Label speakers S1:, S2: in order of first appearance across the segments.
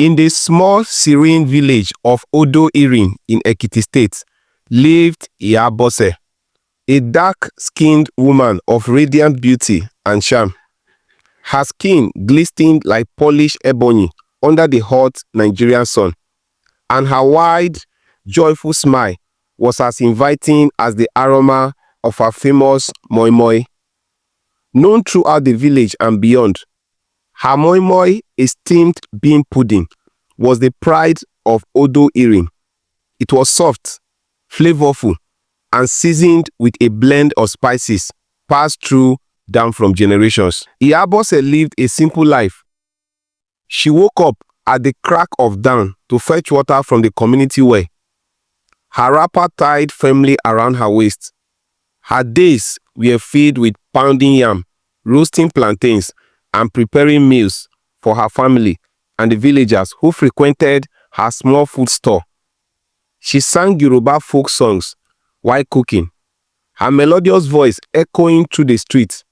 S1: In the small serene village of Odo-Irin in Ekiti State lived Iya Bose, a dark-skinned woman of radiant beauty and charm. Her skin glistened like polished ebony under the hot Nigerian sun, and her wide, joyful smile was as inviting as the aroma of her famous moi moi. Known throughout the village and beyond, her moi moi, a steamed bean pudding, was the pride of Odo-Irin. It was soft, flavorful, and seasoned with a blend of spices passed through down from generations. Iya Bose lived a simple life. She woke up at the crack of dawn to fetch water from the community well, her wrapper tied firmly around her waist. Her days were filled with pounding yam, roasting plantains, and preparing meals for her family and the villagers who frequented her small food store. She sang Yoruba folk songs while cooking, her melodious voice echoing through the streets.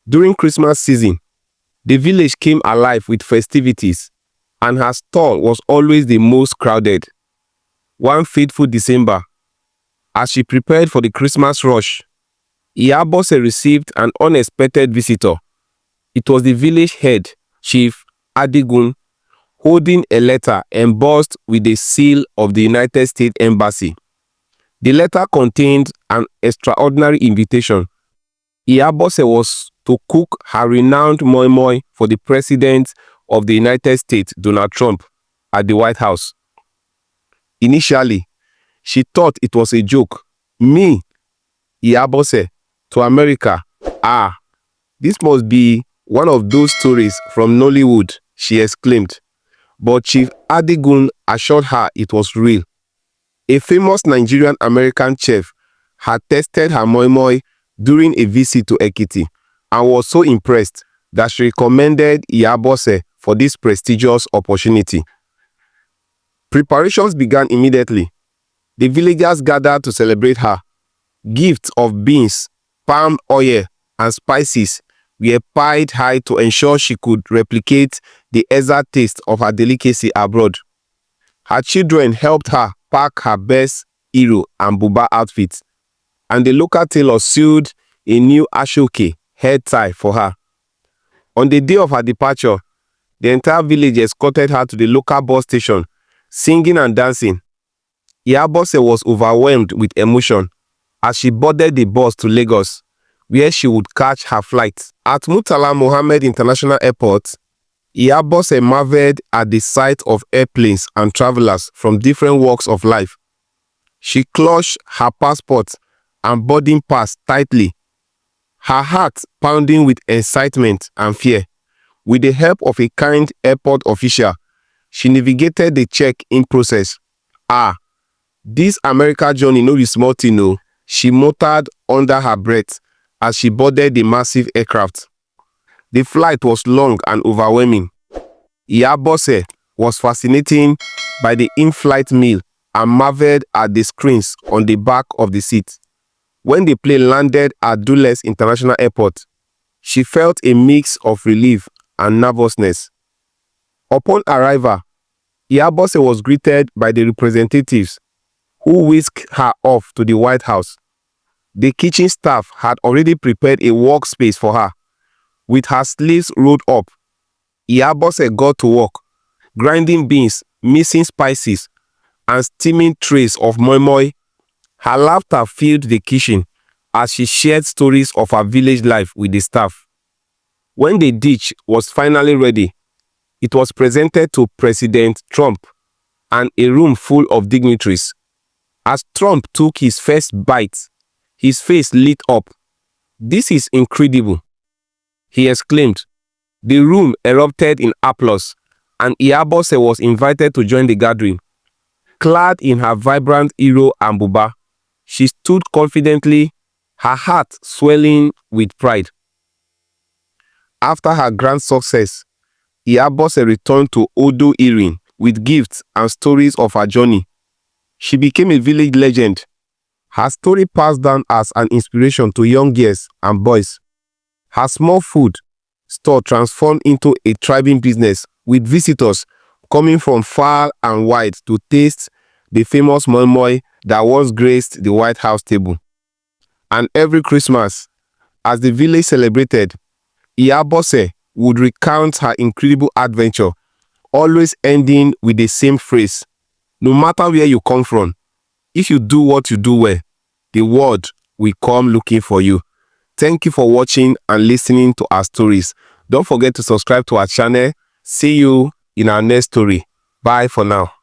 S1: During Christmas season, the village came alive with festivities, and her stall was always the most crowded. One fateful December, as she prepared for the Christmas rush, Iya Bose received an unexpected visitor. It was the village head, Chief Adigun, holding a letter embossed with the seal of the United States Embassy. The letter contained an extraordinary invitation. Iya Bose was to cook her renowned moi moi for the President of the United States, Donald Trump, at the White House. Initially, she thought it was a joke. Me, Iya Bose, to America. This must be one of those stories from Nollywood, she exclaimed. But Chief Adigun assured her it was real. A famous Nigerian-American chef had tested her moi moi during a visit to Ekiti and was so impressed that she recommended Iya Bose for this prestigious opportunity. Preparations began immediately. The villagers gathered to celebrate her. Gifts of beans, palm oil, and spices were piled high to ensure she could replicate the exact taste of her delicacy abroad. Her children helped her pack her best Iro and Buba outfits, and the local tailor sewed a new ashoke head tie for her. On the day of her departure, the entire village escorted her to the local bus station, singing and dancing. Iya Bose was overwhelmed with emotion as she boarded the bus to Lagos, where she would catch her flight. At Murtala Muhammed International Airport, Iya Bose marveled at the sight of airplanes and travelers from different walks of life. She clutched her passport and boarding pass tightly, her heart pounding with excitement and fear. With the help of a kind airport official, she navigated the check-in process. This America journey no be small thing o, she muttered under her breath as she boarded the massive aircraft. The flight was long and overwhelming. Iya Bose was fascinated by the in-flight meal and marveled at the screens on the back of the seat. When the plane landed at Dulles International Airport, she felt a mix of relief and nervousness. Upon arrival, Iya Bose was greeted by the representatives who whisked her off to the White House. The kitchen staff had already prepared a workspace for her. With her sleeves rolled up, Iya Bose got to work, grinding beans, mixing spices, and steaming trays of moi moi. Her laughter filled the kitchen as she shared stories of her village life with the staff. When the dish was finally ready, it was presented to President Trump and a room full of dignitaries. As Trump took his first bite, his face lit up. "This is incredible," he exclaimed. The room erupted in applause, and Iya Bose was invited to join the gathering. Clad in her vibrant Iro and Buba, she stood confidently, her heart swelling with pride. After her grand success, Iya Bose returned to Odo-Irin with gifts and stories of her journey. She became a village legend. Her story passed down as an inspiration to young girls and boys. Her small food store transformed into a thriving business with visitors coming from far and wide to taste the famous moi moi that once graced the White House table. And every Christmas, as the village celebrated, Iya Bose would recount her incredible adventure, always ending with the same phrase: no matter where you come from, if you do what you do well, the world will come looking for you. Thank you for watching and listening to our stories. Don't forget to subscribe to our channel. See you in our next story. Bye for now.